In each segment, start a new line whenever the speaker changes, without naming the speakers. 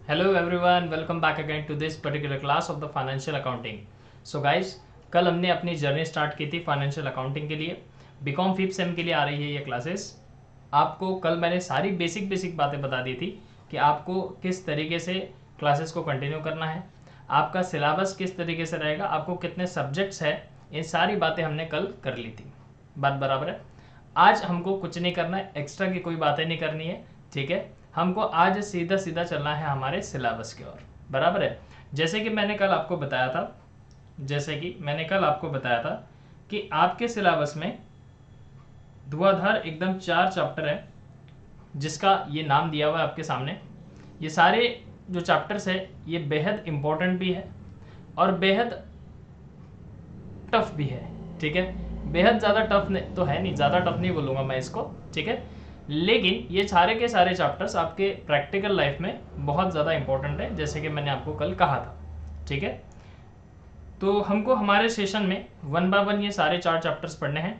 Hello everyone, welcome back again to this particular class of the financial accounting. So guys, कल हमने अपनी journey start की थी financial accounting के लिए. बीकॉम फिफ्थ सेम के लिए आ रही है ये क्लासेस. आपको कल मैंने सारी बेसिक बातें बता दी थी कि आपको किस तरीके से क्लासेस को कंटिन्यू करना है, आपका सिलेबस किस तरीके से रहेगा, आपको कितने सब्जेक्ट्स है, ये सारी बातें हमने कल कर ली थी. बात बराबर है. आज हमको कुछ नहीं करना है, एक्स्ट्रा की कोई बातें नहीं करनी है. ठीक है, हमको आज सीधा सीधा चलना है हमारे सिलेबस की ओर. बराबर है. जैसे कि मैंने कल आपको बताया था कि आपके सिलेबस में धुआंधार एकदम 4 चैप्टर है, जिसका ये नाम दिया हुआ है आपके सामने. ये सारे जो चैप्टर्स है ये बेहद इंपॉर्टेंट भी है और बेहद टफ भी है. ठीक है, बेहद ज़्यादा टफ तो है नहीं, ज़्यादा टफ नहीं बोलूँगा मैं इसको. ठीक है, लेकिन ये सारे के सारे चैप्टर्स आपके प्रैक्टिकल लाइफ में बहुत ज़्यादा इंपॉर्टेंट है, जैसे कि मैंने आपको कल कहा था. ठीक है, तो हमको हमारे सेशन में 1 बाय 1 ये सारे 4 चैप्टर्स पढ़ने हैं.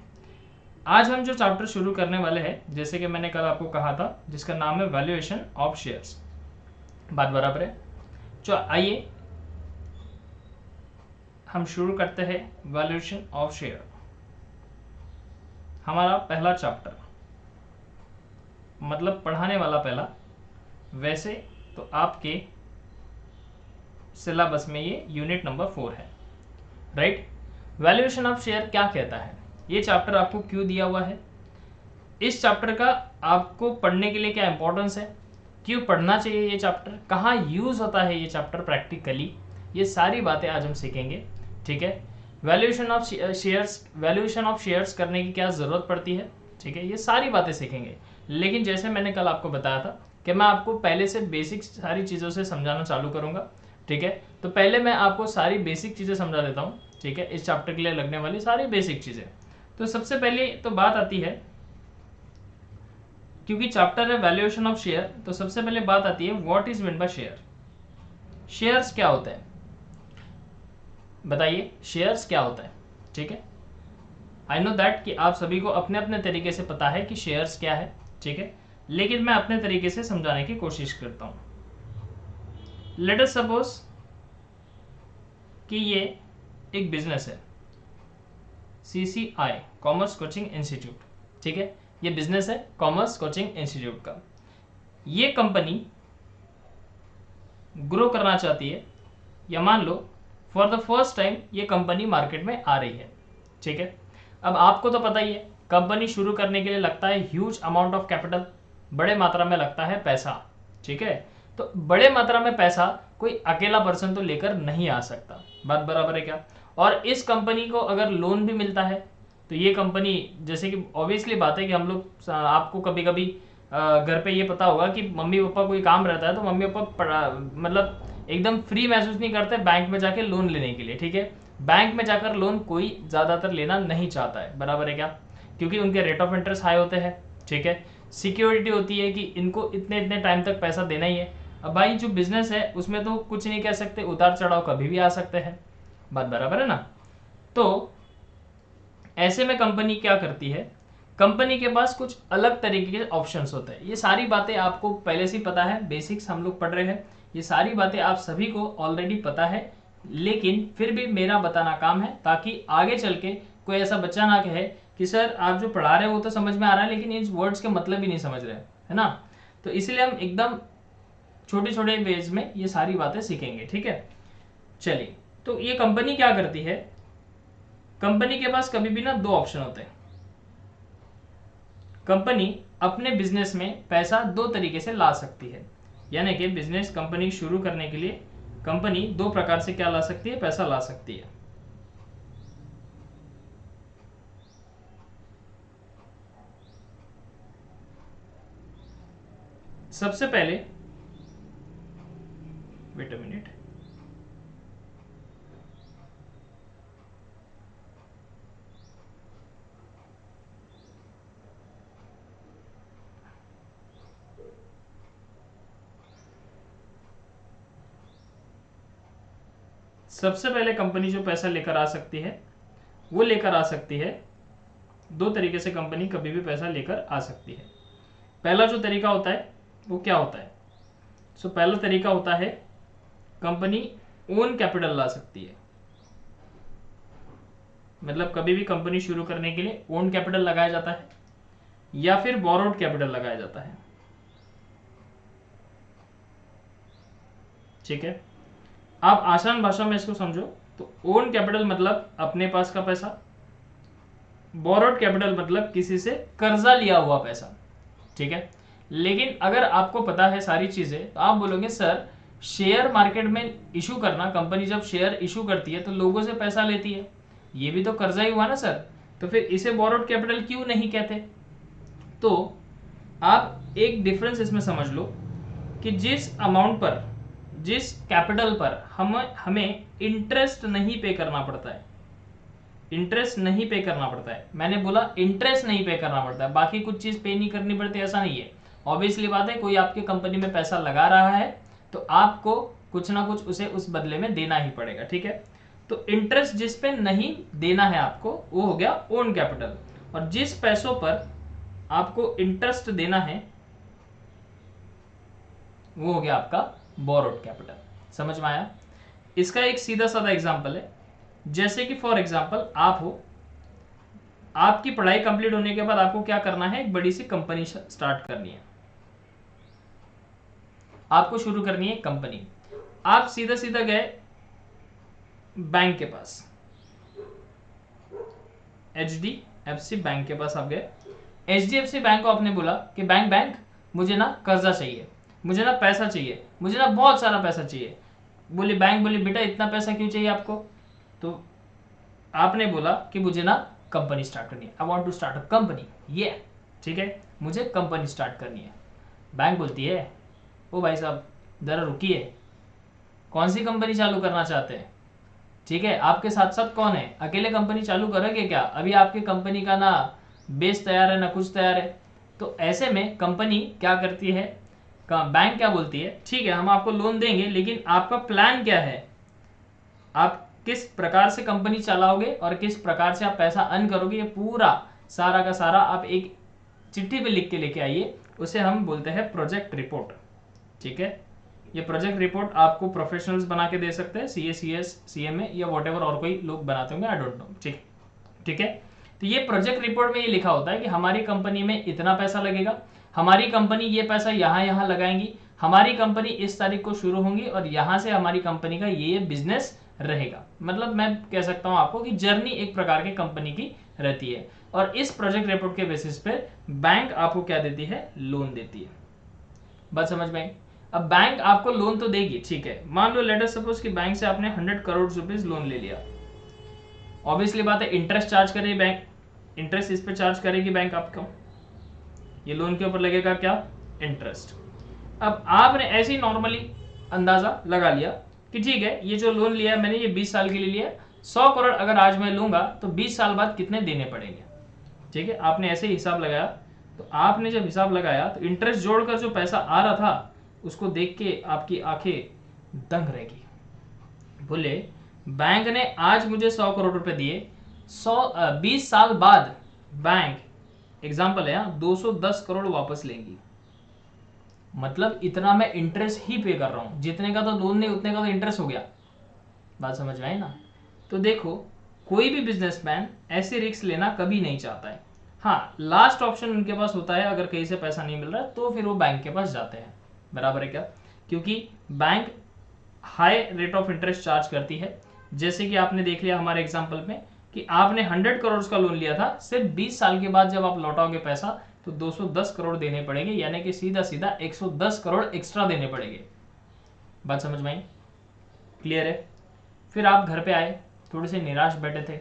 आज हम जो चैप्टर शुरू करने वाले हैं, जैसे कि मैंने कल आपको कहा था, जिसका नाम है वैल्यूएशन ऑफ शेयर्स. बात बराबर है. तो आइए हम शुरू करते हैं वैल्यूएशन ऑफ शेयर. हमारा पहला चैप्टर, मतलब पढ़ाने वाला पहला. वैसे तो आपके सिलेबस में ये यूनिट नंबर 4 है. राइट. वैल्यूएशन ऑफ शेयर क्या कहता है, ये चैप्टर आपको क्यों दिया हुआ है, इस चैप्टर का आपको पढ़ने के लिए क्या इंपॉर्टेंस है, क्यों पढ़ना चाहिए ये चैप्टर, कहाँ यूज होता है ये चैप्टर प्रैक्टिकली, ये सारी बातें आज हम सीखेंगे. ठीक है, वैल्यूएशन ऑफ शेयर्स करने की क्या ज़रूरत पड़ती है. ठीक है, ये सारी बातें सीखेंगे. लेकिन जैसे मैंने कल आपको बताया था कि मैं आपको पहले से बेसिक सारी चीज़ों से समझाना चालू करूँगा. ठीक है, तो पहले मैं आपको सारी बेसिक चीज़ें समझा देता हूँ. ठीक है, इस चैप्टर के लिए लगने वाली सारी बेसिक चीज़ें. तो सबसे पहले तो बात आती है, क्योंकि चैप्टर है वैल्यूएशन ऑफ शेयर, तो सबसे पहले बात आती है what is mean by share. Shares क्या होता है, बताइए शेयर्स क्या होता है. ठीक है, आई नो दैट कि आप सभी को अपने अपने तरीके से पता है कि शेयर्स क्या है. ठीक है, लेकिन मैं अपने तरीके से समझाने की कोशिश करता हूं. लेट अस सपोज कि ये एक बिजनेस है, CCI कॉमर्स कोचिंग इंस्टीट्यूट. ठीक है, ये बिजनेस है कॉमर्स कोचिंग इंस्टीट्यूट का. ये कंपनी ग्रो करना चाहती है, या मान लो फॉर द फर्स्ट टाइम ये कंपनी मार्केट में आ रही है. ठीक है, अब आपको तो पता ही है कंपनी शुरू करने के लिए लगता है ह्यूज अमाउंट ऑफ कैपिटल, बड़े मात्रा में लगता है पैसा. ठीक है, तो बड़े मात्रा में पैसा कोई अकेला पर्सन तो लेकर नहीं आ सकता. बात बराबर है क्या. और इस कंपनी को अगर लोन भी मिलता है तो ये कंपनी, जैसे कि ऑब्वियसली बात है कि हम लोग, आपको कभी कभी घर पे ये पता होगा कि मम्मी पापा कोई काम रहता है तो मम्मी पापा मतलब एकदम फ्री महसूस नहीं करते बैंक में जाके लोन लेने के लिए. ठीक है, बैंक में जाकर लोन कोई ज़्यादातर लेना नहीं चाहता है. बराबर है क्या, क्योंकि उनके रेट ऑफ इंटरेस्ट हाई होते हैं. ठीक है, सिक्योरिटी होती है कि इनको इतने इतने टाइम तक पैसा देना ही है. अब भाई जो बिजनेस है उसमें तो कुछ नहीं कह सकते, उतार चढ़ाव कभी भी आ सकते हैं. बात बराबर है ना. तो ऐसे में कंपनी क्या करती है, कंपनी के पास कुछ अलग तरीके के ऑप्शंस होते हैं. ये सारी बातें आपको पहले से ही पता है, बेसिक्स हम लोग पढ़ रहे हैं, ये सारी बातें आप सभी को ऑलरेडी पता है, लेकिन फिर भी मेरा बताना काम है ताकि आगे चल के कोई ऐसा बच्चा ना कहे कि सर आप जो पढ़ा रहे हो वो तो समझ में आ रहा है लेकिन इन वर्ड्स के मतलब ही नहीं समझ रहे, है ना. तो इसलिए हम एकदम छोटे छोटे वेज में ये सारी बातें सीखेंगे. ठीक है, चलिए. तो ये कंपनी क्या करती है, कंपनी के पास कभी भी ना 2 ऑप्शन होते हैं. कंपनी अपने बिजनेस में पैसा 2 तरीके से ला सकती है, यानी कि बिजनेस कंपनी शुरू करने के लिए कंपनी 2 प्रकार से क्या ला सकती है, पैसा ला सकती है. सबसे पहले, वेट अ मिनट, सबसे पहले कंपनी जो पैसा लेकर आ सकती है वो लेकर आ सकती है 2 तरीके से. कंपनी कभी भी पैसा लेकर आ सकती है. पहला जो तरीका होता है वो क्या होता है, सो पहला तरीका होता है कंपनी ओन कैपिटल ला सकती है, मतलब कभी भी कंपनी शुरू करने के लिए ओन कैपिटल लगाया जाता है या फिर बोरोड कैपिटल लगाया जाता है। ठीक है, आप आसान भाषा में इसको समझो तो ओन कैपिटल मतलब अपने पास का पैसा, बोरोड कैपिटल मतलब किसी से कर्जा लिया हुआ पैसा। ठीक है, लेकिन अगर आपको पता है सारी चीजें तो आप बोलोगे सर शेयर मार्केट में इशू करना, कंपनी जब शेयर इशू करती है तो लोगों से पैसा लेती है, ये भी तो कर्जा ही हुआ ना सर, तो फिर इसे बोरोड कैपिटल क्यों नहीं कहते? तो आप एक डिफरेंस इसमें समझ लो कि जिस अमाउंट पर, जिस कैपिटल पर हमें इंटरेस्ट नहीं पे करना पड़ता है, इंटरेस्ट नहीं पे करना पड़ता है, मैंने बोला इंटरेस्ट नहीं पे करना पड़ता है, बाकी कुछ चीज पे नहीं करनी पड़ती ऐसा नहीं है। ऑब्वियसली बात है, कोई आपके कंपनी में पैसा लगा रहा है तो आपको कुछ ना कुछ उसे उस बदले में देना ही पड़ेगा। ठीक है, तो इंटरेस्ट जिस पे नहीं देना है आपको वो हो गया ओन कैपिटल, और जिस पैसों पर आपको इंटरेस्ट देना है वो हो गया आपका बोरोड कैपिटल। समझ में आया? इसका एक सीधा साधा एग्जांपल है, जैसे कि फॉर एग्जांपल आप हो, आपकी पढ़ाई कंप्लीट होने के बाद आपको क्या करना है, एक बड़ी सी कंपनी स्टार्ट करनी है, आपको शुरू करनी है कंपनी। आप सीधा सीधा गए बैंक के पास, HDFC बैंक के पास आप गए। HDFC बैंक को आपने बोला कि बैंक मुझे ना कर्जा चाहिए, मुझे ना पैसा चाहिए, मुझे ना बहुत सारा पैसा चाहिए। बैंक बोली बेटा इतना पैसा क्यों चाहिए आपको? तो आपने बोला कि मुझे ना कंपनी स्टार्ट करनी है, I want to start a company, ये ठीक है, मुझे कंपनी स्टार्ट करनी है। बैंक बोलती है ओ भाई साहब जरा रुकिए, कौन सी कंपनी चालू करना चाहते हैं? ठीक है, आपके साथ साथ कौन है? अकेले कंपनी चालू करोगे क्या? अभी आपकी कंपनी का ना बेस तैयार है ना कुछ तैयार है। तो ऐसे में कंपनी क्या करती है, बैंक क्या बोलती है, ठीक है हम आपको लोन देंगे, लेकिन आपका प्लान क्या है, आप किस प्रकार से कंपनी चलाओगे और किस प्रकार से आप पैसा अर्न करोगे, ये पूरा सारा का सारा आप एक चिट्ठी पे लिख के लेके आइए, उसे हम बोलते हैं प्रोजेक्ट रिपोर्ट। ठीक है, ये प्रोजेक्ट रिपोर्ट आपको प्रोफेशनल्स बना के दे सकते हैं, CA CS CMA या व्हाटएवर और कोई लोग बनाते होंगे, आई डोंट नो। ठीक है, तो ये प्रोजेक्ट रिपोर्ट में ये लिखा होता है कि हमारी कंपनी में इतना पैसा लगेगा, हमारी कंपनी ये पैसा यहाँ यहाँ लगाएंगी, हमारी कंपनी इस तारीख को शुरू होंगी और यहाँ से हमारी कंपनी का ये बिजनेस रहेगा। मतलब मैं कह सकता हूँ आपको कि जर्नी एक प्रकार की कंपनी की रहती है, और इस प्रोजेक्ट रिपोर्ट के बेसिस पे बैंक आपको क्या देती है, लोन देती है। बात समझ में आई? अब बैंक आपको लोन तो देगी, ठीक है, मान लो लेट अस सपोज कि बैंक से आपने 100 करोड़ रुपीस लोन ले लिया। ऑब्वियसली बात है इंटरेस्ट चार्ज करेगी बैंक, इंटरेस्ट इस पे चार्ज करेगी बैंक आपको, ये लोन के ऊपर लगेगा क्या, इंटरेस्ट। अब आपने ऐसे ही नॉर्मली अंदाजा लगा लिया कि ठीक है ये जो लोन लिया है मैंने, ये 20 साल के लिए लिया, 100 करोड़ अगर आज मैं लूंगा तो 20 साल बाद कितने देने पड़ेंगे। ठीक है, आपने ऐसे ही हिसाब लगाया, तो आपने जब हिसाब लगाया तो इंटरेस्ट जोड़कर जो पैसा आ रहा था उसको देख के आपकी आंखें दंग रहेगी। बोले बैंक ने आज मुझे 100 करोड़ रुपए दिए, 20 साल बाद बैंक एग्जाम्पल है 210 करोड़ वापस लेंगी। मतलब इतना मैं इंटरेस्ट ही पे कर रहा हूं, जितने का तो लोन नहीं उतने का तो इंटरेस्ट हो गया। बात समझ में आई ना? तो देखो कोई भी बिजनेसमैन ऐसे रिस्क लेना कभी नहीं चाहता है। हाँ, लास्ट ऑप्शन उनके पास होता है, अगर कहीं से पैसा नहीं मिल रहा है तो फिर वो बैंक के पास जाते हैं। बराबर है क्या? क्योंकि bank high rate of interest charge करती है। जैसे कि आपने देख लिया हमारे एग्जांपल में कि आपने 100 करोड़ का लोन लिया था, सिर्फ 20 साल के बाद जब आप लौटाओगे पैसा तो 210 करोड़ देने पड़ेंगे, यानी कि सीधा सीधा 110 करोड़ एक्स्ट्रा देने पड़ेंगे। बात समझ में आई? क्लियर है? फिर आप घर पे आए, थोड़े से निराश बैठे थे,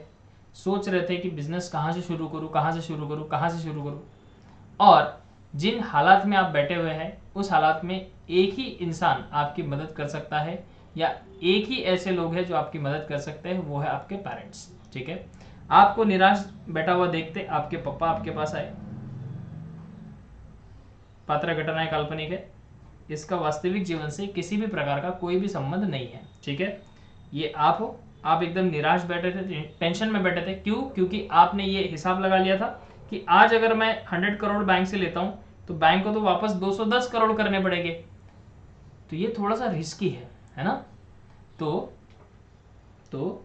सोच रहे थे कि बिजनेस कहाँ से शुरू करूँ, कहाँ से शुरू करूँ, कहाँ से शुरू करूँ। और जिन हालात में आप बैठे हुए हैं उस हालात में एक ही इंसान आपकी मदद कर सकता है, या एक ही ऐसे लोग हैं जो आपकी मदद कर सकते हैं, वो है आपके पेरेंट्स। ठीक है, आपको निराश बैठा हुआ देखते आपके पापा आपके पास आए। पात्र घटना है, काल्पनिक है, इसका वास्तविक जीवन से किसी भी प्रकार का कोई भी संबंध नहीं है। ठीक है, ये आप हो, आप एकदम निराश बैठे थे, टेंशन में बैठे थे। क्यों? क्योंकि आपने ये हिसाब लगा लिया था कि आज अगर मैं 100 करोड़ बैंक से लेता हूं तो बैंक को तो वापस 210 करोड़ करने पड़ेंगे। तो ये थोड़ा सा रिस्की है ना। तो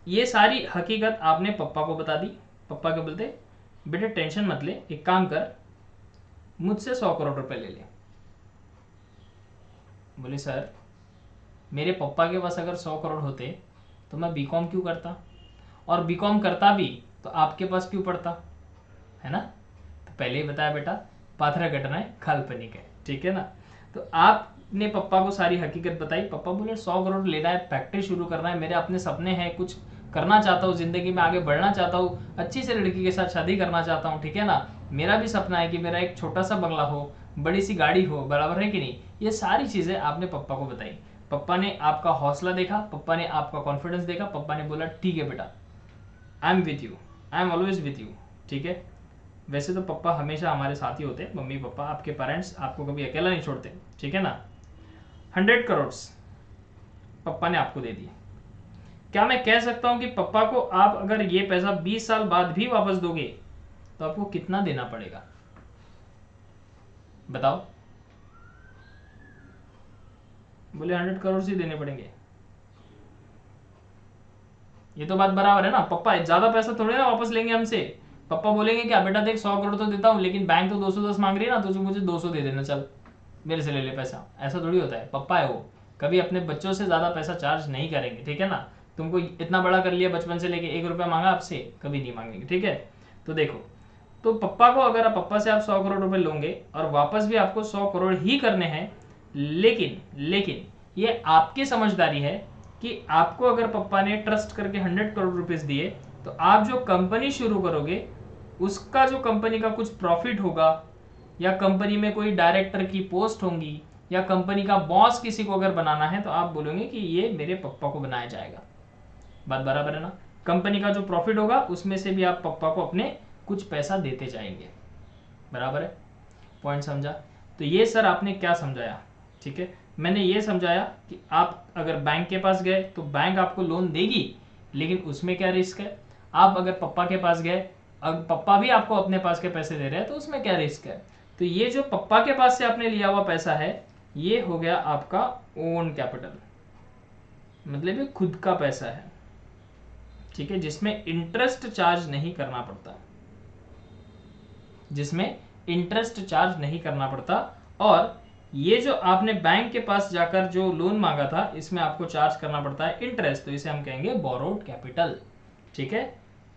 ये सारी हकीकत आपने पप्पा को बता दी। पप्पा क्या बोलते, बेटे टेंशन मत ले, एक काम कर, मुझसे 100 करोड़ रुपए ले ले। बोले सर मेरे पप्पा के पास अगर 100 करोड़ होते तो मैं बीकॉम क्यों करता, और बीकॉम करता भी तो आपके पास क्यों पढ़ता, है ना। तो पहले ही बताया बेटा, पाथरा घटनाएं काल्पनिक है, ठीक है ना। तो आपने पप्पा को सारी हकीकत बताई। पप्पा बोले 100 करोड़ लेना है, फैक्ट्री शुरू करना है, मेरे अपने सपने हैं, कुछ करना चाहता हूँ जिंदगी में, आगे बढ़ना चाहता हूँ, अच्छी से लड़की के साथ शादी करना चाहता हूँ, ठीक है ना। मेरा भी सपना है कि मेरा एक छोटा सा बंगला हो, बड़ी सी गाड़ी हो, बराबर है कि नहीं। ये सारी चीजें आपने पप्पा को बताई। पप्पा ने आपका हौसला देखा, पप्पा ने आपका कॉन्फिडेंस देखा, पप्पा ने बोला ठीक है बेटा, I am with you, I am always with you, ठीक है। वैसे तो पप्पा हमेशा हमारे साथ ही होते हैं, मम्मी पापा, आपके पेरेंट्स आपको कभी अकेला नहीं छोड़ते, ठीक है ना। 100 करोड़ पप्पा ने आपको दे दिए। क्या मैं कह सकता हूं कि पप्पा को आप अगर ये पैसा 20 साल बाद भी वापस दोगे तो आपको कितना देना पड़ेगा, बताओ। बोले 100 करोड़ ही देने पड़ेंगे। ये तो बात बराबर है ना, पप्पा ज्यादा पैसा थोड़े ना वापस लेंगे हमसे। पप्पा बोलेंगे क्या बेटा देख 100 करोड़ तो देता हूं, लेकिन बैंक तो 210 मांग रही है ना, तो मुझे 200 दे देना, चल मेरे से ले ले पैसा। ऐसा थोड़ी होता है, पप्पा है वो, कभी अपने बच्चों से ज्यादा पैसा चार्ज नहीं करेंगे, ठीक है ना। तुमको इतना बड़ा कर लिया बचपन से लेके, 1 रुपया मांगा आपसे, कभी नहीं मांगेंगे, ठीक है। तो देखो, तो पप्पा को अगर पप्पा से आप 100 करोड़ रुपए लोगे और वापस भी आपको 100 करोड़ ही करने हैं, लेकिन ये आपकी समझदारी है कि आपको अगर पप्पा ने ट्रस्ट करके 100 करोड़ रुपीस दिए तो आप जो कंपनी शुरू करोगे उसका जो कंपनी का कुछ प्रॉफिट होगा, या कंपनी में कोई डायरेक्टर की पोस्ट होंगी, या कंपनी का बॉस किसी को अगर बनाना है तो आप बोलोगे कि ये मेरे पप्पा को बनाया जाएगा। बात बराबर है ना। कंपनी का जो प्रॉफिट होगा उसमें से भी आप पप्पा को अपने कुछ पैसा देते जाएंगे, बराबर है। पॉइंट समझा। तो ये सर आपने क्या समझाया, ठीक है। मैंने ये समझाया कि आप अगर बैंक के पास गए तो बैंक आपको लोन देगी, लेकिन उसमें क्या रिस्क है। आप अगर पप्पा के पास गए, अगर पप्पा भी आपको अपने पास के पैसे दे रहे हैं तो उसमें क्या रिस्क है। तो ये जो पप्पा के पास से आपने लिया हुआ पैसा है, ये हो गया आपका ओन कैपिटल, मतलब ये खुद का पैसा है, ठीक है, जिसमें इंटरेस्ट चार्ज नहीं करना पड़ता, जिसमें इंटरेस्ट चार्ज नहीं करना पड़ता। और ये जो आपने बैंक के पास जाकर जो लोन मांगा था, इसमें आपको चार्ज करना पड़ता है इंटरेस्ट, तो इसे हम कहेंगे बोरोड कैपिटल, ठीक है।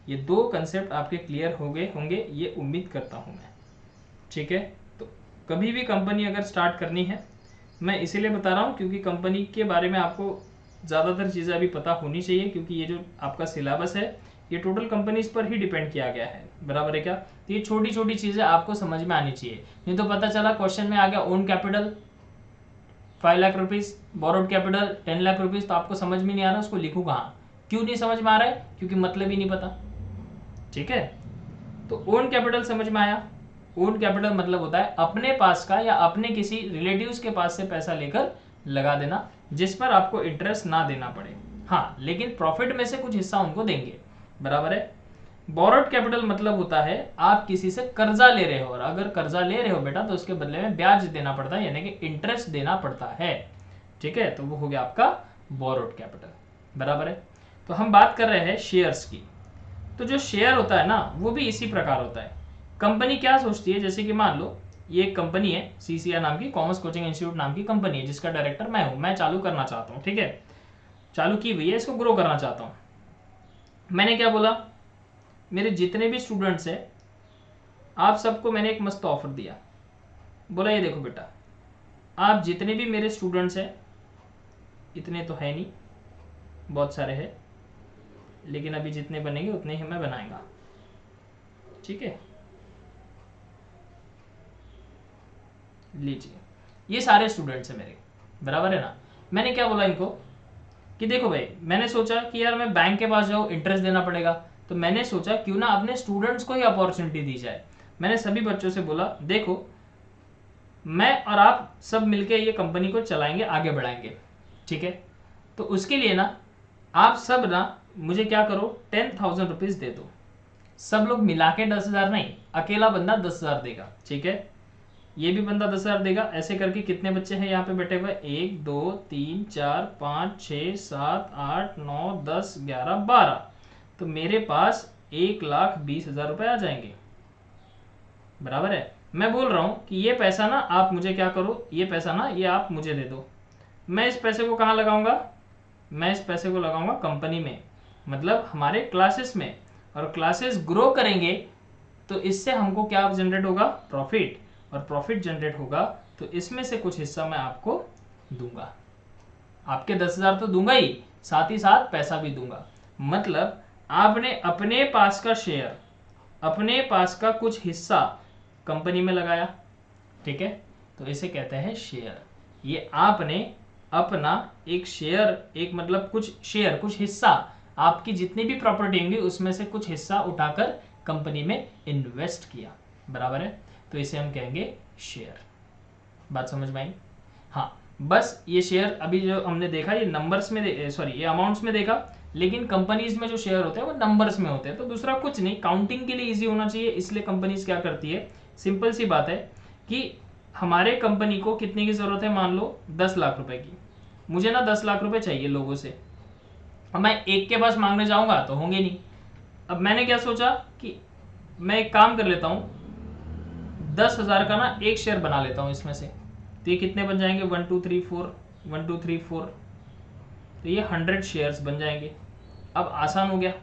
ये दो कंसेप्ट आपके क्लियर हो गए होंगे, ये उम्मीद करता हूं मैं, ठीक है। तो कभी भी कंपनी अगर स्टार्ट करनी है, मैं इसीलिए बता रहा हूं क्योंकि कंपनी के बारे में आपको ज़्यादातर चीज़ें अभी पता होनी चाहिए, क्योंकि ये जो आपका सिलेबस है ये टोटल कंपनीज पर ही डिपेंड किया गया है, बराबर है क्या। तो ये छोटी छोटी चीज़ें आपको समझ में आनी चाहिए, नहीं तो पता चला क्वेश्चन में आ गया own capital 5 lakh rupees, borrowed capital 10 lakh rupees, तो आपको समझ में नहीं आ रहा उसको लिखूँ कहाँ। क्यों नहीं समझ में आ रहा है, क्योंकि मतलब ही नहीं पता, ठीक है। तो ओन कैपिटल समझ में आया। ओन कैपिटल मतलब होता है अपने पास का या अपने किसी रिलेटिव्स के पास से पैसा लेकर लगा देना, जिस पर आपको इंटरेस्ट ना देना पड़े, हाँ, लेकिन प्रॉफिट में से कुछ हिस्सा उनको देंगे, बराबर है। बोरोड कैपिटल मतलब होता है आप किसी से कर्जा ले रहे हो, और अगर कर्जा ले रहे हो बेटा तो उसके बदले में ब्याज देना पड़ता है, यानी कि इंटरेस्ट देना पड़ता है, ठीक है। तो वो हो गया आपका बोरोड कैपिटल, बराबर है। तो हम बात कर रहे हैं शेयर्स की। तो जो शेयर होता है ना वो भी इसी प्रकार होता है। कंपनी क्या सोचती है, जैसे कि मान लो ये एक कंपनी है, सीसीआर नाम की, कॉमर्स कोचिंग इंस्टीट्यूट नाम की कंपनी है, जिसका डायरेक्टर मैं हूं, मैं चालू करना चाहता हूं, ठीक है, चालू की हुई है, इसको ग्रो करना चाहता हूं। मैंने क्या बोला, मेरे जितने भी स्टूडेंट्स हैं आप सबको मैंने एक मस्त ऑफर दिया, बोला ये देखो बेटा, आप जितने भी मेरे स्टूडेंट्स हैं, इतने तो है नहीं, बहुत सारे हैं, लेकिन अभी जितने बनेंगे उतने ही मैं बनाएगा, ठीक है। लीजिए, ये सारे स्टूडेंट्स हैं मेरे, बराबर है ना। मैंने क्या बोला इनको कि देखो भाई, मैंने सोचा कि यार मैं बैंक के पास जाऊँ, इंटरेस्ट देना पड़ेगा, तो मैंने सोचा क्यों ना अपने स्टूडेंट्स को ही अपॉर्चुनिटी दी जाए। मैंने सभी बच्चों से बोला देखो, मैं और आप सब मिलके ये कंपनी को चलाएंगे, आगे बढ़ाएंगे, ठीक है। तो उसके लिए ना आप सब ना मुझे क्या करो, 10,000 रुपीज दे दो। सब लोग मिला के 10,000 नहीं, अकेला बंदा 10,000 देगा, ठीक है। ये भी बंदा 10,000 देगा। ऐसे करके कितने बच्चे हैं यहाँ पे बैठे हुए? 1 2 3 4 5 6 7 8 9 10 11 12। तो मेरे पास 1,20,000 रुपए आ जाएंगे। बराबर है। मैं बोल रहा हूं कि ये पैसा ना आप मुझे क्या करो, ये पैसा ना ये आप मुझे दे दो। मैं इस पैसे को कहाँ लगाऊंगा? मैं इस पैसे को लगाऊंगा कंपनी में, मतलब हमारे क्लासेस में। और क्लासेस ग्रो करेंगे तो इससे हमको क्या जनरेट होगा? प्रॉफिट। और प्रॉफिट जनरेट होगा तो इसमें से कुछ हिस्सा मैं आपको दूंगा। आपके 10,000 तो दूंगा ही, साथ ही साथ पैसा भी दूंगा। मतलब आपने अपने पास का शेयर, अपने पास का कुछ हिस्सा कंपनी में लगाया, ठीक है, तो इसे कहते हैं शेयर। ये आपने अपना एक शेयर, एक मतलब कुछ शेयर, कुछ हिस्सा, आपकी जितनी भी प्रॉपर्टी होंगी उसमें से कुछ हिस्सा उठाकर कंपनी में इन्वेस्ट किया। बराबर है। तो इसे हम कहेंगे शेयर। बात समझ में आई? हाँ, बस ये शेयर अभी जो हमने देखा ये नंबर्स में, सॉरी ये अमाउंट्स में देखा, लेकिन कंपनीज में जो शेयर होते हैं वो नंबर्स में होते हैं। तो दूसरा कुछ नहीं, काउंटिंग के लिए इजी होना चाहिए, इसलिए कंपनीज क्या करती है, सिंपल सी बात है कि हमारे कंपनी को कितने की जरूरत है, मान लो 10 लाख रुपए की। मुझे ना 10 लाख रुपए चाहिए लोगों से। अब मैं एक के पास मांगने जाऊंगा तो होंगे नहीं। अब मैंने क्या सोचा कि मैं एक काम कर लेता हूं, 10,000 का ना एक शेयर बना लेता हूं इसमें से। तो ये कितने बन जाएंगे? 1 2 3 4, 1 2 3 4, तो ये 100 शेयर्स बन जाएंगे। अब आसान हो गया,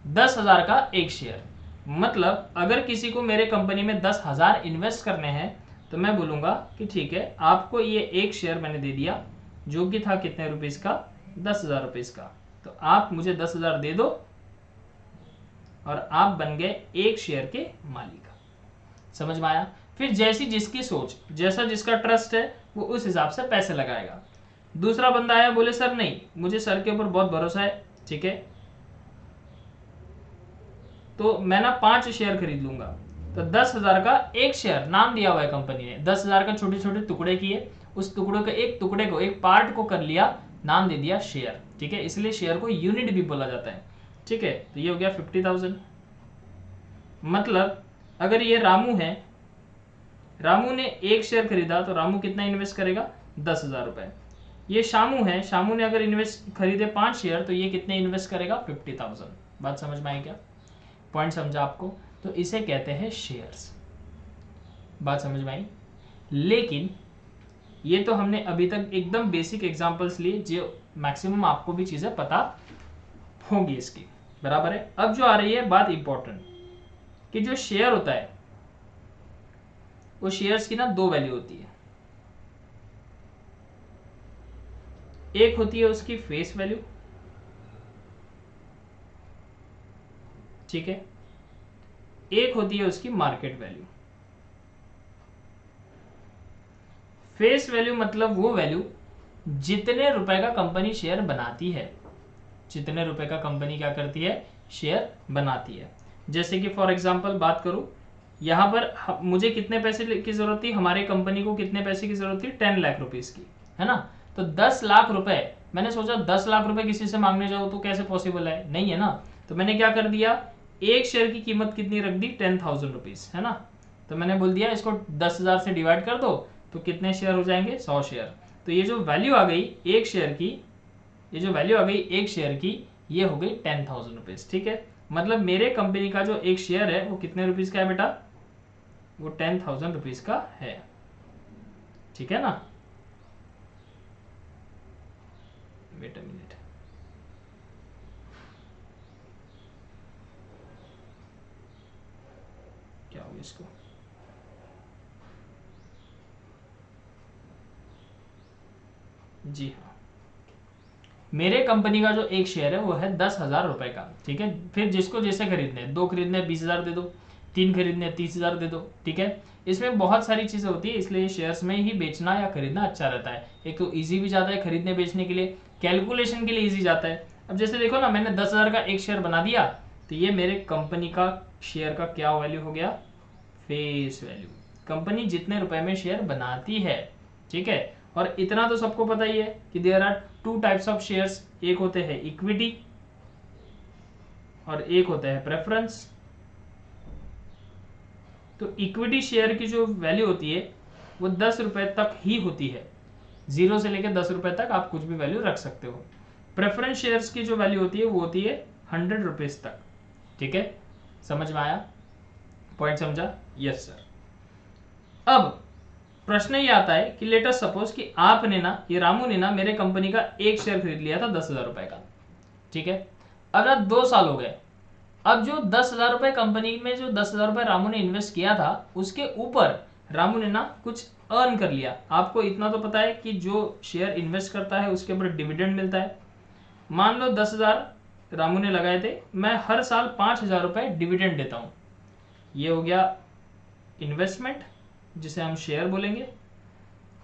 10,000 का एक शेयर। मतलब अगर किसी को मेरे कंपनी में 10,000 इन्वेस्ट करने हैं तो मैं बोलूंगा कि ठीक है, आपको ये एक शेयर मैंने दे दिया, जो कि था कितने रुपीस का? 10,000 रुपीस का। तो आप मुझे 10,000 दे दो और आप बन गए एक शेयर के मालिक। समझ में आया? फिर जैसी जिसकी सोच, जैसा जिसका ट्रस्ट है, वो उस हिसाब से पैसे लगाएगा। दूसरा बंदा आया, बोले सर नहीं, मुझे सर के ऊपर बहुत भरोसा है, ठीक है, तो मैं ना 5 शेयर खरीद लूंगा। तो 10,000 का एक शेयर, नाम दिया हुआ है कंपनी ने, 10,000 का छोटे छोटे टुकड़े किए, उस टुकड़ों के एक टुकड़े को, एक पार्ट को कर लिया, नाम दे दिया शेयर, ठीक है, इसलिए शेयर को यूनिट भी बोला जाता है, ठीक है। तो ये हो गया 50,000। मतलब अगर ये रामू है, रामू ने एक शेयर खरीदा तो रामू कितना इन्वेस्ट करेगा? 10,000 रुपए। ये शामू है, शामू ने अगर इन्वेस्ट खरीदे 5 शेयर तो ये कितने इन्वेस्ट करेगा? 50,000। बात समझ में आई क्या? पॉइंट समझा आपको? तो इसे कहते हैं शेयर्स। बात समझ में आई? लेकिन ये तो हमने अभी तक एकदम बेसिक एग्जांपल्स लिए, जो मैक्सिमम आपको भी चीजें पता होंगी इसकी। बराबर है। अब जो आ रही है बात इंपॉर्टेंट, कि जो शेयर होता है वो शेयर्स की ना 2 वैल्यू होती है। एक होती है उसकी फेस वैल्यू, ठीक है, एक होती है उसकी मार्केट वैल्यू। फेस वैल्यू मतलब वो वैल्यू जितने रुपए का कंपनी शेयर बनाती है, जितने रुपए का कंपनी क्या करती है? शेयर बनाती है। जैसे कि फॉर एग्जांपल बात करूं, यहां पर मुझे कितने पैसे की जरूरत थी, हमारे कंपनी को कितने पैसे की जरूरत थी? 10 लाख रुपीस की, है ना। तो 10 लाख रुपए, मैंने सोचा 10 लाख रुपए किसी से मांगने जाऊं तो कैसे पॉसिबल है? नहीं है ना। तो मैंने क्या कर दिया, एक शेयर की कीमत कितनी रख दी? 10,000 रुपीज, है ना। तो मैंने बोल दिया इसको 10,000 से डिवाइड कर दो तो कितने शेयर हो जाएंगे? 100 शेयर। तो ये जो वैल्यू आ गई एक शेयर की, ये जो वैल्यू आ गई एक शेयर की, ये हो गई 10,000 रुपीज, ठीक है। मतलब मेरे कंपनी का जो एक शेयर है वो कितने रुपीज का है बेटा? वो 10,000 रुपीज का है, ठीक है ना। वेट अ मिनट, क्या होगा इसको? जी हाँ, मेरे कंपनी का जो एक शेयर है वो है 10,000 रुपए का, ठीक है। फिर जिसको जैसे खरीदने, 2 खरीदने 20,000 दे दो, 3 खरीदने 30,000 दे दो, ठीक है। इसमें बहुत सारी चीजें होती है, इसलिए शेयर्स में ही बेचना या खरीदना अच्छा रहता है। एक तो ईजी भी जाता है खरीदने बेचने के लिए, कैलकुलेशन के लिए ईजी जाता है। अब जैसे देखो ना, मैंने 10,000 का एक शेयर बना दिया, तो ये मेरे कंपनी का शेयर का क्या वैल्यू हो गया? Face value. कंपनी जितने रुपए में शेयर बनाती है, ठीक है। और इतना तो सबको पता ही है कि there are 2 types of shares, एक होते हैं इक्विटी और एक होता है प्रेफरेंस। तो इक्विटी शेयर की जो वैल्यू होती है वो 10 रुपए तक ही होती है। 0 से लेकर 10 रुपए तक आप कुछ भी वैल्यू रख सकते हो। प्रेफरेंस शेयर्स की जो वैल्यू होती है वो होती है 100 रुपीज तक। ठीक है, समझ में आया? पॉइंट समझा? Yes sir. अब प्रश्न ये आता है कि लेट अस सपोज कि आपने ना, ये रामू ने ना मेरे कंपनी का एक शेयर खरीद लिया था 10,000 रुपए का। ठीक है, अब ना 2 साल हो गए। अब जो 10,000 रुपए कंपनी में जो 10,000 रुपए रामू ने इन्वेस्ट किया था उसके ऊपर रामू ने ना कुछ अर्न कर लिया। आपको इतना तो पता है कि जो शेयर इन्वेस्ट करता है उसके ऊपर डिविडेंड मिलता है। मान लो 10,000 रामू ने लगाए थे, मैं हर साल 5,000 रुपए डिविडेंड देता हूं। ये हो गया इन्वेस्टमेंट जिसे हम शेयर बोलेंगे,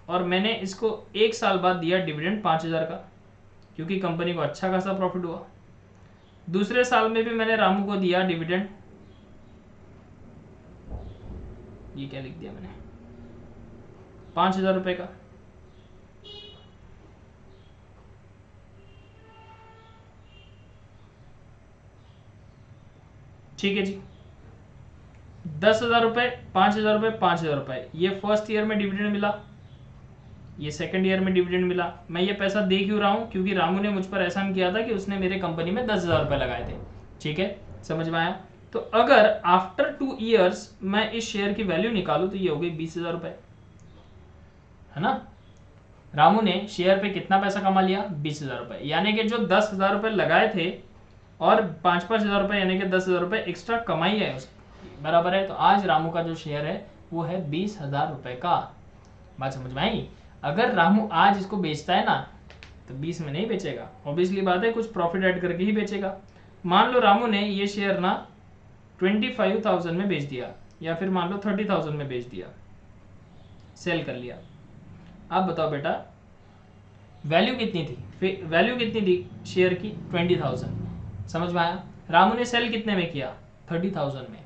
और मैंने इसको 1 साल बाद दिया डिविडेंड 5,000 का, क्योंकि कंपनी को अच्छा खासा प्रॉफिट हुआ। दूसरे साल में भी मैंने रामू को दिया डिविडेंड, ये क्या लिख दिया मैंने, 5,000 रुपए का। ठीक है जी, 10,000 रुपए, 5,000 रुपए, 5,000 रुपए, ये फर्स्ट ईयर में डिविडेंड मिला, ये सेकंड ईयर में डिविडेंड मिला। मैं ये पैसा दे क्यों रहा हूं? क्योंकि रामू ने मुझ पर एहसान किया था कि उसने मेरे कंपनी में 10,000 रुपए लगाए थे। ठीक है, समझ में आया? तो अगर आफ्टर 2 ईयर्स मैं इस शेयर की वैल्यू निकालू तो ये हो गई 20,000 रुपए, है ना? रामू ने शेयर पे कितना पैसा कमा लिया? 20,000 रुपए। यानी कि जो 10,000 रुपए लगाए थे और 5,000 रुपए यानी कि 10,000 रुपए एक्स्ट्रा कमाई है उसकी, बराबर है। तो आज रामू का जो शेयर है वो है 20,000 रुपए का। बात समझ में आई? अगर रामू आज इसको बेचता है ना तो 20 में नहीं बेचेगा, ऑब्वियसली बात है, कुछ प्रॉफिट ऐड करके ही बेचेगा। मान लो रामू ने ये शेयर ना 25,000 में बेच दिया, या फिर मान लो 30,000 में बेच दिया, सेल कर लिया। आप बताओ बेटा वैल्यू कितनी थी? वैल्यू कितनी थी शेयर की? 20,000। समझ में आया? रामू ने सेल कितने में किया? 30,000 में।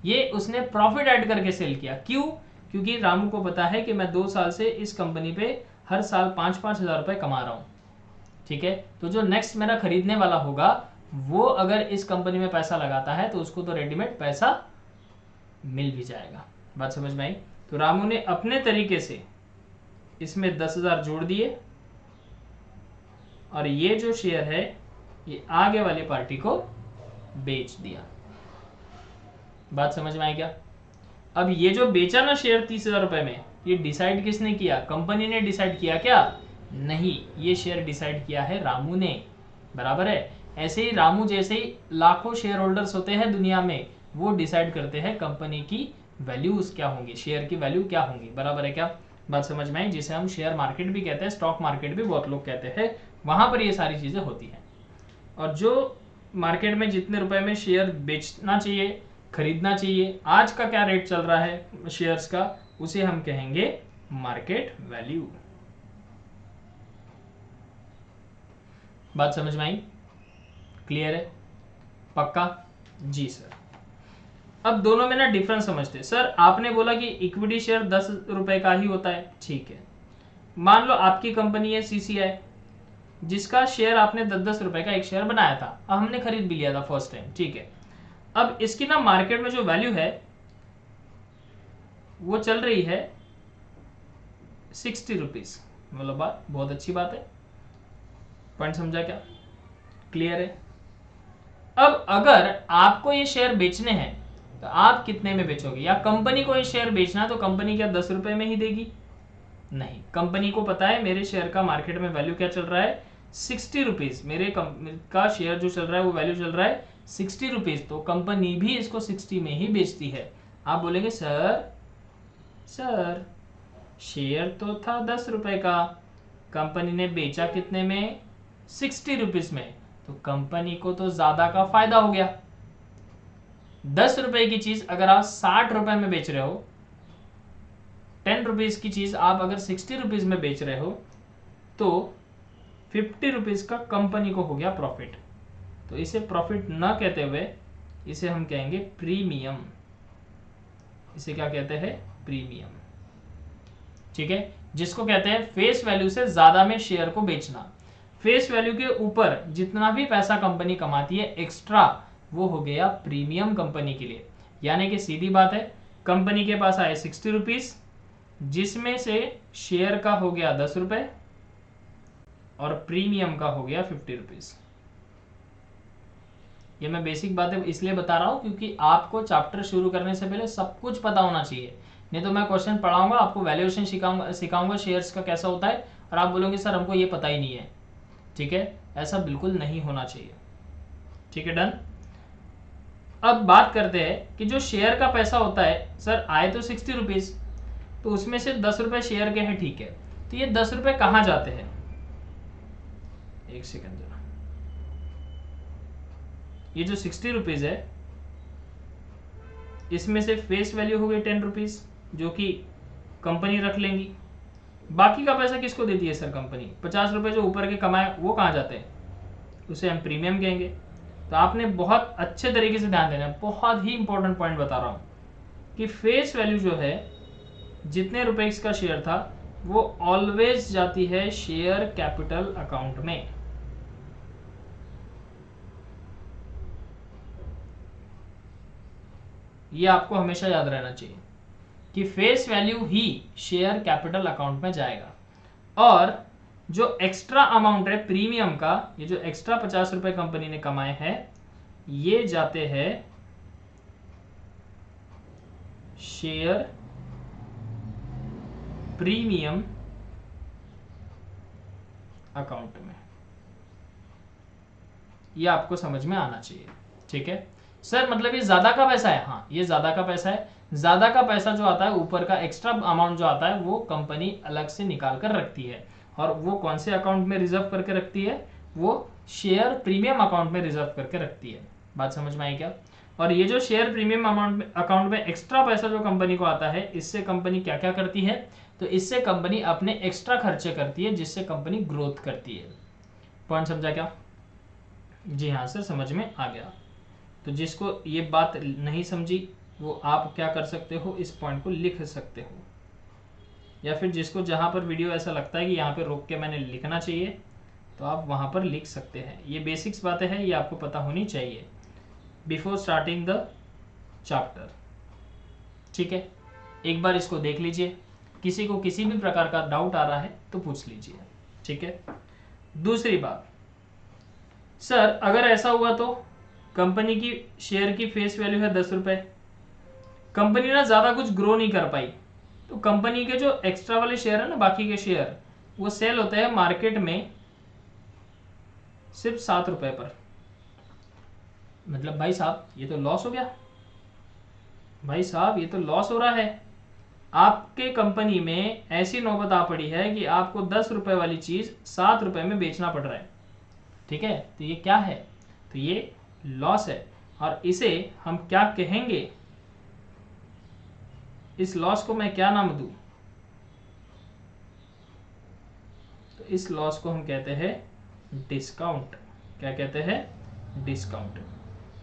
ये उसने प्रॉफिट ऐड करके सेल किया। क्यों? क्योंकि रामू को पता है कि मैं 2 साल से इस कंपनी पे हर साल 5-5 हजार रुपए कमा रहा हूं। ठीक है, तो जो नेक्स्ट मेरा खरीदने वाला होगा वो अगर इस कंपनी में पैसा लगाता है तो उसको तो रेडीमेड पैसा मिल भी जाएगा। बात समझ में आई? तो रामू ने अपने तरीके से इसमें 10,000 जोड़ दिए और ये जो शेयर है ये आगे वाली पार्टी को बेच दिया। बात समझ में आई क्या? अब ये जो बेचा ना शेयर 30,000 रुपए में, ये डिसाइड किसने किया? कंपनी ने डिसाइड किया क्या? नहीं, ये शेयर डिसाइड किया है रामू ने, बराबर है। ऐसे ही रामू जैसे ही लाखों शेयर होल्डर्स होते हैं दुनिया में, वो डिसाइड करते हैं कंपनी की वैल्यूज क्या होंगी, शेयर की वैल्यू क्या होंगी, बराबर है क्या? बात समझ में आई? जिसे हम शेयर मार्केट भी कहते हैं, स्टॉक मार्केट भी बहुत लोग कहते हैं, वहां पर ये सारी चीजें होती हैं। और जो मार्केट में जितने रुपए में शेयर बेचना चाहिए, खरीदना चाहिए, आज का क्या रेट चल रहा है शेयर्स का, उसे हम कहेंगे मार्केट वैल्यू। बात समझ में आई? क्लियर है? पक्का? जी सर। अब दोनों में ना डिफरेंस समझते। सर आपने बोला कि इक्विटी शेयर 10 रुपए का ही होता है, ठीक है। मान लो आपकी कंपनी है CCI, जिसका शेयर आपने 10-10 रुपए का एक शेयर बनाया था, अब हमने खरीद भी लिया था फर्स्ट टाइम, ठीक है। अब इसकी ना मार्केट में जो वैल्यू है वो चल रही है 60 रुपीज। मतलब बात बहुत अच्छी बात है, पॉइंट समझा क्या? क्लियर है? अब अगर आपको ये शेयर बेचने हैं तो आप कितने में बेचोगे? या कंपनी को ये शेयर बेचना है तो कंपनी क्या 10 रुपए में ही देगी? नहीं, कंपनी को पता है मेरे शेयर का मार्केट में वैल्यू क्या चल रहा है, 60 रुपीज। मेरे का शेयर जो चल रहा है वो वैल्यू चल रहा है 60 रुपीज, तो कंपनी भी इसको 60 में ही बेचती है। आप बोलेंगे सर शेयर तो था 10 रुपए का, कंपनी ने बेचा कितने में? 60 रुपीज में, तो कंपनी को तो ज्यादा का फायदा हो गया। 10 रुपए की चीज अगर आप 60 रुपए में बेच रहे हो, 10 रुपीज की चीज आप अगर 60 रुपीज में बेच रहे हो, तो 50 रुपीज का कंपनी को हो गया प्रॉफिट। तो इसे प्रॉफिट ना कहते हुए इसे हम कहेंगे प्रीमियम। इसे क्या कहते हैं? प्रीमियम। ठीक है, जिसको कहते हैं फेस वैल्यू से ज्यादा में शेयर को बेचना। फेस वैल्यू के ऊपर जितना भी पैसा कंपनी कमाती है एक्स्ट्रा, वो हो गया प्रीमियम कंपनी के लिए। यानी कि सीधी बात है, कंपनी के पास आए 60 रुपीज, जिसमें से शेयर का हो गया 10 रुपए और प्रीमियम का हो गया 50 रुपीज। ये मैं बेसिक बातें इसलिए बता रहा हूं क्योंकि आपको चैप्टर शुरू करने से पहले सब कुछ पता होना चाहिए, नहीं तो मैं क्वेश्चन पढ़ाऊंगा, आपको वैल्यूएशन सिखाऊंगा शेयर्स का कैसा होता है और आप बोलोगे सर हमको ये पता ही नहीं है। ठीक है, ऐसा बिल्कुल नहीं होना चाहिए। ठीक है, डन। अब बात करते हैं कि जो शेयर का पैसा होता है, सर आए तो 60 रुपीज, तो उसमें से 10 रुपए शेयर के हैं, ठीक है, तो ये 10 रुपए कहां जाते हैं? एक सेकंड जरा, ये जो 60 रुपीज है इसमें से फेस वैल्यू हो गई 10 रुपीज जो कि कंपनी रख लेंगी। बाकी का पैसा किसको देती है सर कंपनी? 50 रुपए जो ऊपर के कमाए वो कहाँ जाते हैं? उसे हम प्रीमियम कहेंगे। तो आपने बहुत अच्छे तरीके से ध्यान देना है, बहुत ही इंपॉर्टेंट पॉइंट बता रहा हूं कि फेस वैल्यू जो है जितने रुपए का शेयर था वो ऑलवेज जाती है शेयर कैपिटल अकाउंट में। ये आपको हमेशा याद रहना चाहिए कि फेस वैल्यू ही शेयर कैपिटल अकाउंट में जाएगा, और जो एक्स्ट्रा अमाउंट है प्रीमियम का, ये जो एक्स्ट्रा 50 रुपए कंपनी ने कमाए हैं, ये जाते हैं शेयर प्रीमियम अकाउंट में। ये आपको समझ में आना चाहिए। ठीक है सर, मतलब ये ज्यादा का पैसा है? हाँ, ये ज्यादा का पैसा है। ज्यादा का पैसा जो आता है, ऊपर का एक्स्ट्रा अमाउंट जो आता है, वो कंपनी अलग से निकाल कर रखती है, और वो कौन से अकाउंट में रिजर्व करके रखती है? वो शेयर प्रीमियम अकाउंट में रिजर्व करके रखती है। बात समझ में आई क्या? और ये जो शेयर प्रीमियम अकाउंट में एक्स्ट्रा पैसा जो कंपनी को आता है, इससे कंपनी क्या क्या करती है? तो इससे कंपनी अपने एक्स्ट्रा खर्चे करती है, जिससे कंपनी ग्रोथ करती है। पॉइंट समझा क्या? जी हाँ सर, समझ में आ गया। तो जिसको ये बात नहीं समझी वो आप क्या कर सकते हो, इस पॉइंट को लिख सकते हो, या फिर जिसको जहां पर वीडियो ऐसा लगता है कि यहाँ पे रोक के मैंने लिखना चाहिए, तो आप वहां पर लिख सकते हैं। ये बेसिक्स बातें हैं, ये आपको पता होनी चाहिए बिफोर स्टार्टिंग द चैप्टर। ठीक है, एक बार इसको देख लीजिए, किसी को किसी भी प्रकार का डाउट आ रहा है तो पूछ लीजिए। ठीक है, दूसरी बात, सर अगर ऐसा हुआ तो कंपनी की शेयर की फेस वैल्यू है 10 रुपए, कंपनी ना ज्यादा कुछ ग्रो नहीं कर पाई, तो कंपनी के जो एक्स्ट्रा वाले शेयर है ना, बाकी के शेयर, वो सेल होते हैं मार्केट में सिर्फ 7 रुपए पर। मतलब भाई साहब ये तो लॉस हो गया, भाई साहब ये तो लॉस हो रहा है। आपके कंपनी में ऐसी नौबत आ पड़ी है कि आपको 10 रुपए वाली चीज 7 रुपए में बेचना पड़ रहा है। ठीक है, तो ये क्या है? तो ये लॉस है, और इसे हम क्या कहेंगे? इस लॉस को मैं क्या नाम दूं? तो इस लॉस को हम कहते हैं डिस्काउंट। क्या कहते हैं? डिस्काउंट।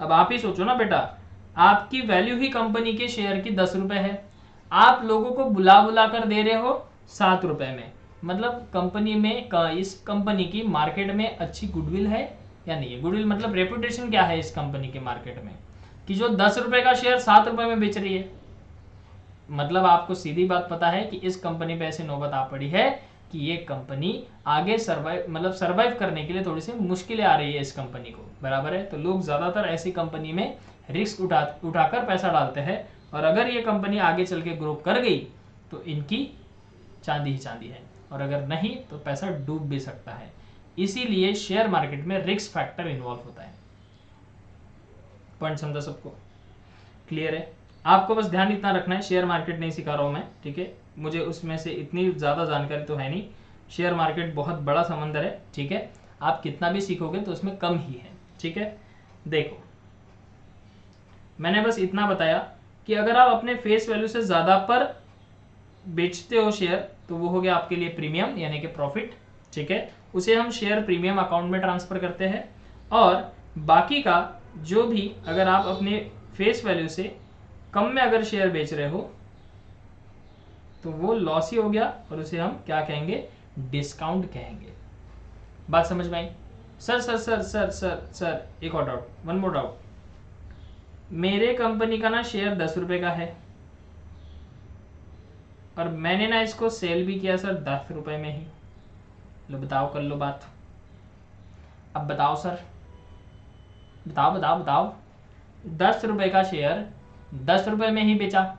अब आप ही सोचो ना बेटा, आपकी वैल्यू ही कंपनी के शेयर की 10 रुपए है, आप लोगों को बुला बुला कर दे रहे हो 7 रुपए में। मतलब कंपनी में इस कंपनी की मार्केट में अच्छी गुडविल है या नहीं है? गुडविल मतलब रेपुटेशन क्या है इस कंपनी के मार्केट में, कि जो 10 रुपए का शेयर 7 रुपए में बेच रही है। मतलब आपको सीधी बात पता है कि इस कंपनी पे ऐसी नौबत आ पड़ी है कि ये कंपनी आगे सर्वाइव करने के लिए थोड़ी सी मुश्किलें आ रही है इस कंपनी को, बराबर है? तो लोग ज्यादातर ऐसी कंपनी में रिस्क उठाकर पैसा डालते हैं, और अगर ये कंपनी आगे चल के ग्रो कर गई तो इनकी चांदी ही चांदी है, और अगर नहीं तो पैसा डूब भी सकता है। इसीलिए शेयर मार्केट में रिस्क फैक्टर इन्वॉल्व होता है। पॉइंट समझा सबको? क्लियर है? आपको बस ध्यान इतना रखना है, शेयर मार्केट नहीं सिखा रहा हूं मैं, ठीक है? मुझे उसमें से इतनी ज्यादा जानकारी तो है नहीं। शेयर मार्केट बहुत बड़ा समंदर है, ठीक है? आप कितना भी सीखोगे तो उसमें कम ही है। ठीक है, देखो मैंने बस इतना बताया कि अगर आप अपने फेस वैल्यू से ज्यादा पर बेचते हो शेयर, तो वो हो गया आपके लिए प्रीमियम यानी कि प्रॉफिट। ठीक है, उसे हम शेयर प्रीमियम अकाउंट में ट्रांसफर करते हैं, और बाकी का जो भी अगर आप अपने फेस वैल्यू से कम में अगर शेयर बेच रहे हो तो वो लॉस ही हो गया, और उसे हम क्या कहेंगे? डिस्काउंट कहेंगे। बात समझ में आई? Sir sir sir sir sir sir एक और डाउट, वन मोर डाउट। मेरे कंपनी का ना शेयर 10 रुपए का है, और मैंने ना इसको सेल भी किया सर 10 रुपए में ही। लो बताओ, कर लो बात। अब बताओ सर, बताओ बताओ बताओ। 10 रुपए का शेयर 10 रुपए में ही बेचा।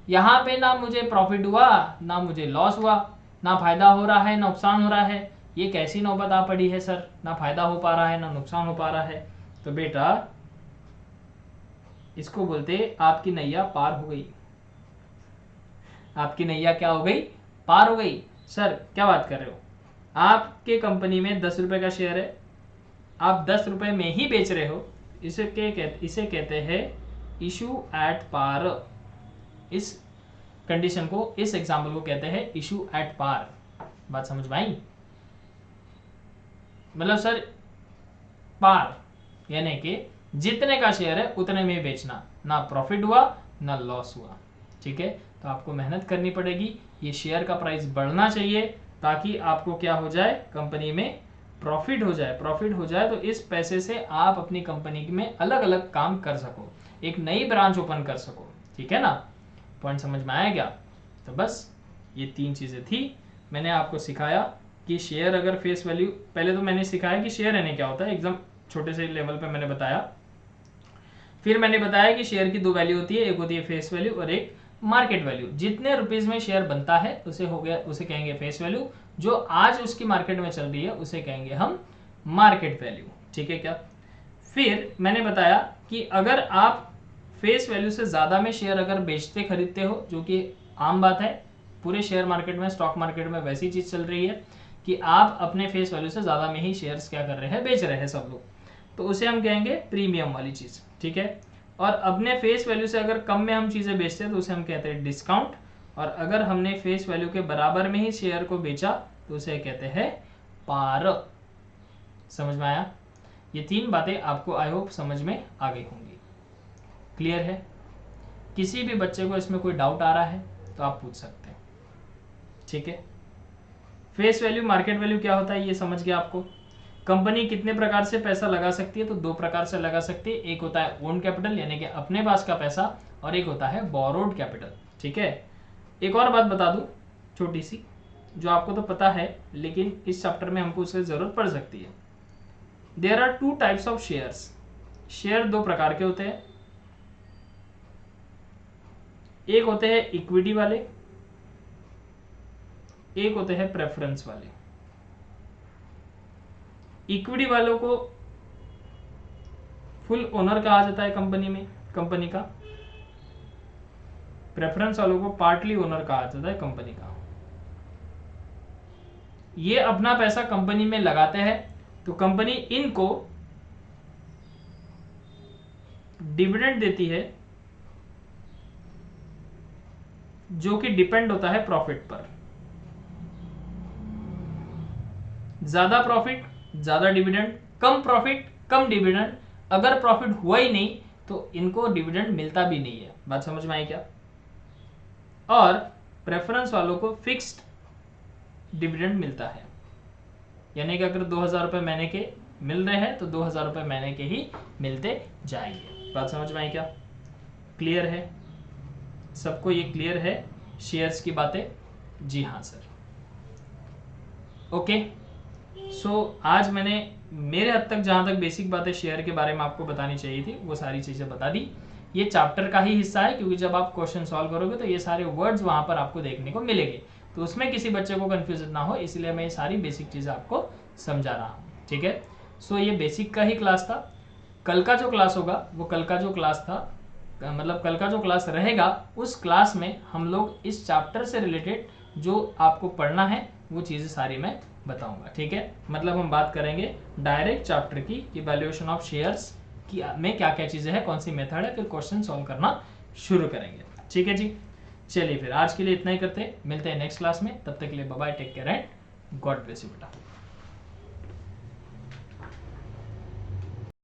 यहाँ पे ना मुझे प्रॉफिट हुआ ना मुझे लॉस हुआ, ना फायदा हो रहा है ना नुकसान हो रहा है। ये कैसी नौबत आ पड़ी है सर, ना फायदा हो पा रहा है ना नुकसान हो पा रहा है। तो बेटा इसको बोलते आपकी नैया पार हो गई। आपकी नैया क्या हो गई? पार हो गई। सर क्या बात कर रहे हो? आपके कंपनी में 10 रुपए का शेयर है, आप 10 रुपए में ही बेच रहे हो, इसे कहते हैं इशू एट पार। इस कंडीशन को, इस एग्जाम्पल को कहते हैं इशू एट पार। बात समझ में आई? मतलब सर पार यानी कि जितने का शेयर है उतने में बेचना, ना प्रॉफिट हुआ ना लॉस हुआ। ठीक है, तो आपको मेहनत करनी पड़ेगी, ये शेयर का प्राइस बढ़ना चाहिए ताकि आपको क्या हो जाए, कंपनी में प्रॉफिट हो जाए। प्रॉफिट हो जाए तो इस पैसे से आप अपनी कंपनी में अलग अलग काम कर सको, एक नई ब्रांच ओपन कर सको। ठीक है ना, पॉइंट समझ में आया क्या? तो बस ये 3 चीजें थी। मैंने आपको सिखाया कि शेयर अगर फेस वैल्यू, पहले तो मैंने सिखाया कि शेयर यानी क्या होता है, एकदम छोटे से लेवल पे मैंने बताया। फिर मैंने बताया कि शेयर की 2 वैल्यू होती है, एक होती है फेस वैल्यू और एक मार्केट वैल्यू। जितने रुपीज में शेयर बनता है उसे हो गया, उसे कहेंगे फेस वैल्यू। जो आज उसकी मार्केट में चल रही है उसे कहेंगे हम मार्केट वैल्यू। ठीक है क्या? फिर मैंने बताया कि अगर आप फेस वैल्यू से ज्यादा में शेयर अगर बेचते खरीदते हो, जो कि आम बात है पूरे शेयर मार्केट में, स्टॉक मार्केट में वैसी चीज चल रही है कि आप अपने फेस वैल्यू से ज्यादा में ही शेयर्स क्या कर रहे हैं, बेच रहे हैं सब लोग, तो उसे हम कहेंगे प्रीमियम वाली चीज। ठीक है, और अपने फेस वैल्यू से अगर कम में हम चीजें बेचते हैं तो उसे हम कहते हैं डिस्काउंट, और अगर हमने फेस वैल्यू के बराबर में ही शेयर को बेचा तो उसे कहते हैं पार। समझ में आया? ये 3 बातें आपको आई होप समझ में आ गई होंगी। क्लियर है? किसी भी बच्चे को इसमें कोई डाउट आ रहा है तो आप पूछ सकते हैं। ठीक है, फेस वैल्यू मार्केट वैल्यू क्या होता है ये समझ गया आपको। कंपनी कितने प्रकार से पैसा लगा सकती है, तो 2 प्रकार से लगा सकती है। एक होता है ओन कैपिटल यानी कि अपने पास का पैसा, और एक होता है बोरोड कैपिटल। ठीक है, एक और बात बता दूं छोटी सी, जो आपको तो पता है लेकिन इस चैप्टर में हमको उसकी जरूरत पड़ सकती है। There are 2 types of shares. Share 2 प्रकार के होते हैं, एक होते हैं इक्विटी वाले, एक होते हैं प्रेफरेंस वाले। इक्विटी वालों को फुल ओनर कहा जाता है कंपनी में, कंपनी का। प्रेफरेंस वालों को पार्टली ओनर कहा जाता है कंपनी का। ये अपना पैसा कंपनी में लगाते हैं तो कंपनी इनको डिविडेंड देती है जो कि डिपेंड होता है प्रॉफिट पर। ज्यादा प्रॉफिट ज्यादा डिविडेंड, कम प्रॉफिट कम डिविडेंड। अगर प्रॉफिट हुआ ही नहीं तो इनको डिविडेंड मिलता भी नहीं है। बात समझ में आई क्या? और प्रेफरेंस वालों को फिक्स्ड डिविडेंड मिलता है, यानी कि अगर 2000 रुपए महीने के मिल रहे हैं तो 2000 रुपए महीने के ही मिलते जाएंगे। बात समझ में आई क्या? क्लियर है सबको? ये क्लियर है शेयर्स की बातें? जी हाँ सर। ओके, सो आज मैंने मेरे हद तक जहां तक बेसिक बातें शेयर के बारे में आपको बतानी चाहिए थी वो सारी चीजें बता दी। ये चैप्टर का ही हिस्सा है क्योंकि जब आप क्वेश्चन सॉल्व करोगे तो ये सारे वर्ड्स वहां पर आपको देखने को मिलेंगे, तो उसमें किसी बच्चे को कंफ्यूजन ना हो इसलिए मैं ये सारी बेसिक चीजें आपको समझा रहा हूँ। ठीक है, सो ये बेसिक का ही क्लास था। कल का जो क्लास होगा वो कल का जो क्लास था, मतलब कल का जो क्लास रहेगा उस क्लास में हम लोग इस चैप्टर से रिलेटेड जो आपको पढ़ना है वो चीज़ें सारी मैं बताऊंगा। ठीक है, मतलब हम बात करेंगे डायरेक्ट चैप्टर की कि वैल्यूएशन ऑफ शेयर्स की में क्या क्या चीज़ें हैं, कौन सी मेथड है, फिर क्वेश्चन सॉल्व करना शुरू करेंगे। ठीक है जी, चलिए फिर आज के लिए इतना ही करते हैं, मिलते हैं नेक्स्ट क्लास में। तब तक के लिए bye bye, take care and God bless you बेटा।